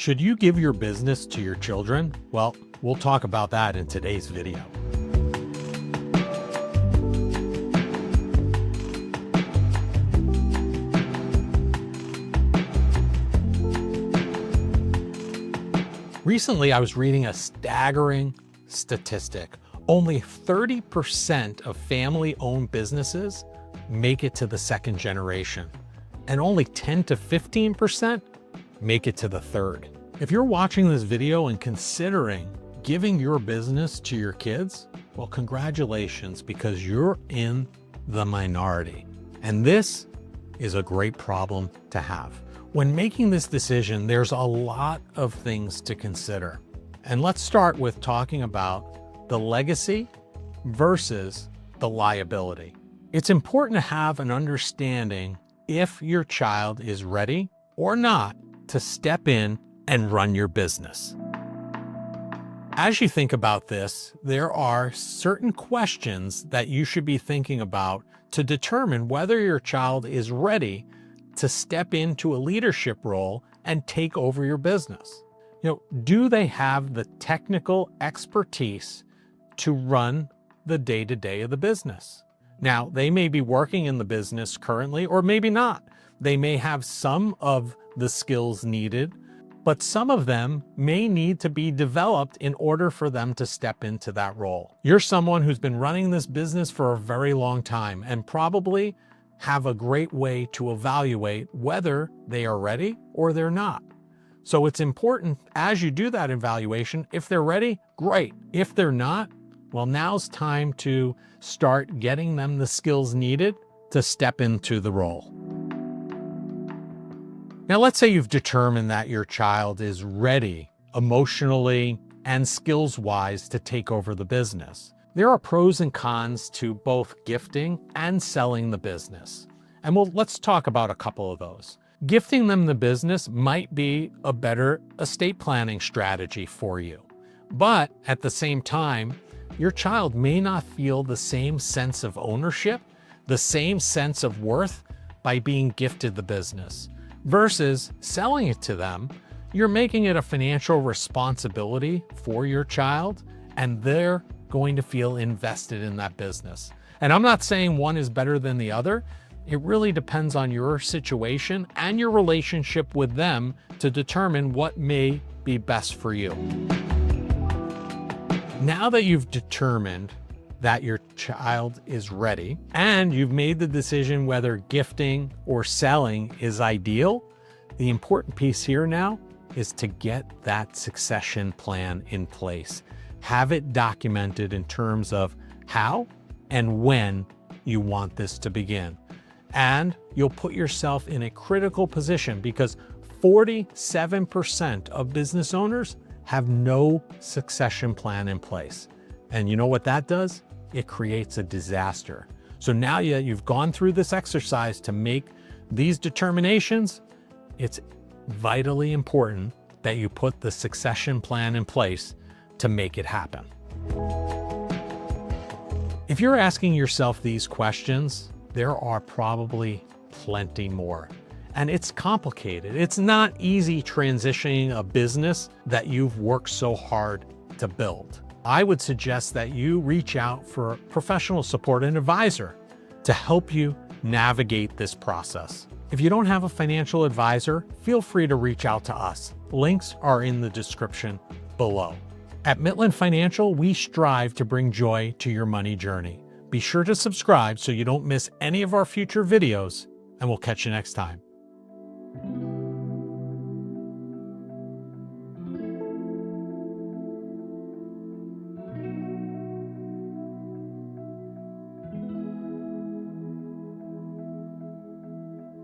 Should you give your business to your children? Well, we'll talk about that in today's video. Recently, I was reading a staggering statistic. Only 30% of family-owned businesses make it to the second generation, and only 10 to 15% make it to the third. If you're watching this video and considering giving your business to your kids, well, congratulations, because you're in the minority. And this is a great problem to have. When making this decision, there's a lot of things to consider. And let's start with talking about the legacy versus the liability. It's important to have an understanding if your child is ready or not to step in and run your business. As you think about this, there are certain questions that you should be thinking about to determine whether your child is ready to step into a leadership role and take over your business. Do they have the technical expertise to run the day-to-day of the business? Now, they may be working in the business currently, or maybe not. They may have some of the skills needed, but some of them may need to be developed in order for them to step into that role. You're someone who's been running this business for a very long time and probably have a great way to evaluate whether they are ready or they're not. So it's important as you do that evaluation, if they're ready, great. If they're not, well, now's time to start getting them the skills needed to step into the role. Now, let's say you've determined that your child is ready emotionally and skills-wise to take over the business. There are pros and cons to both gifting and selling the business. And let's talk about a couple of those. Gifting them the business might be a better estate planning strategy for you. But at the same time, your child may not feel the same sense of ownership, the same sense of worth by being gifted the business. Versus selling it to them, you're making it a financial responsibility for your child, and they're going to feel invested in that business. And I'm not saying one is better than the other. It really depends on your situation and your relationship with them to determine what may be best for you. Now that you've determined that your child is ready and you've made the decision whether gifting or selling is ideal, the important piece here now is to get that succession plan in place. Have it documented in terms of how and when you want this to begin. And you'll put yourself in a critical position because 47% of business owners have no succession plan in place. And you know what that does? It creates a disaster. So now you've gone through this exercise to make these determinations, it's vitally important that you put the succession plan in place to make it happen. If you're asking yourself these questions, there are probably plenty more. And it's complicated. It's not easy transitioning a business that you've worked so hard to build. I would suggest that you reach out for professional support and advisor to help you navigate this process. If you don't have a financial advisor, feel free to reach out to us. Links are in the description below. At Mitlin Financial, we strive to bring joy to your money journey. Be sure to subscribe so you don't miss any of our future videos, and we'll catch you next time.